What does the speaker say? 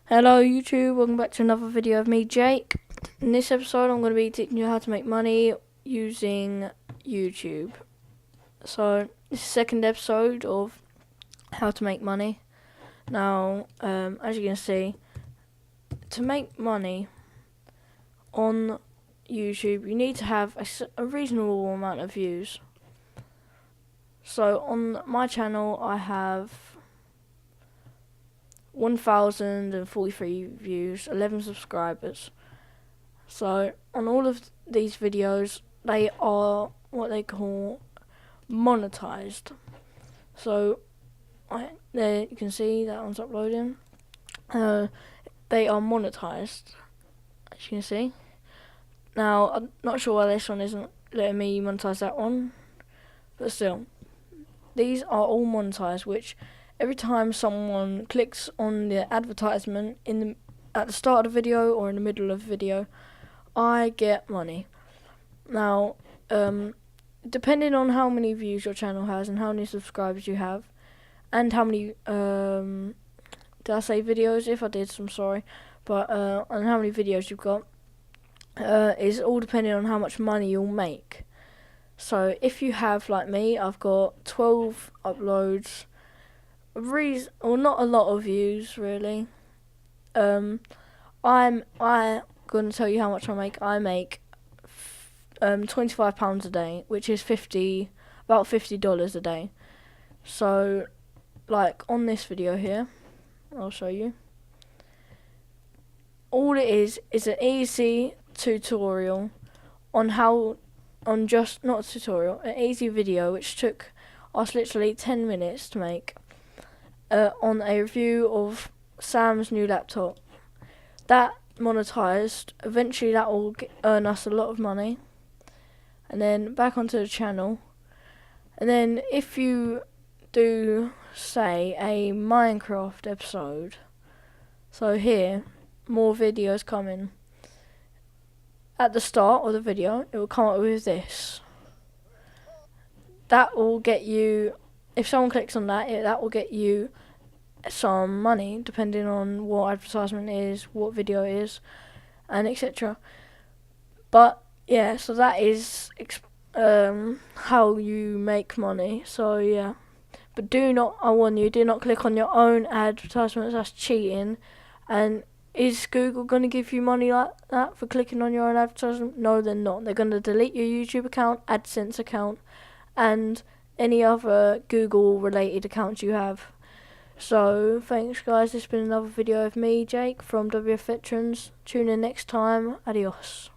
Hello YouTube, welcome back to another video of me, Jake. In this episode I'm going to be teaching you how to make money using YouTube. So this is the second episode of how to make money. Now as you can see, to make money on YouTube you need to have a reasonable amount of views. So on my channel I have 1,043 views, 11 subscribers. So on all of these videos, they are what they call monetized. So there you can see that one's uploading. They are monetized, as you can see. Now I'm not sure why this one isn't letting me monetize that one, but still, these are all monetized, which every time someone clicks on the advertisement at the start of the video or in the middle of the video, I get money. Now, depending on how many views your channel has and how many subscribers you have, and how many did I say videos? If I did, I'm sorry, but on how many videos you've got, is all depending on how much money you'll make. So if you have, like me, I've got 12 uploads, or not a lot of views really. I'm gonna tell you how much I make. I make £25 a day, which is about $50 a day. So, like on this video here, I'll show you. All it is an easy tutorial on an easy video which took us literally 10 minutes to make. On a review of Sam's new laptop. That monetized, eventually that will earn us a lot of money. And then back onto the channel. And then if you do, say, a Minecraft episode, so here, more videos coming. At the start of the video, it will come up with this. That will get you, if someone clicks on that, that will get you some money, depending on what advertisement is, what video it is, and etc. But yeah, so that is how you make money. So yeah, but I warn you, do not click on your own advertisements. That's cheating. And is Google going to give you money like that for clicking on your own advertisement? No, they're not. They're going to delete your YouTube account, AdSense account, and any other Google related accounts you have. So thanks guys, this has been another video of me, Jake, from WF Veterans. Tune in next time. Adios.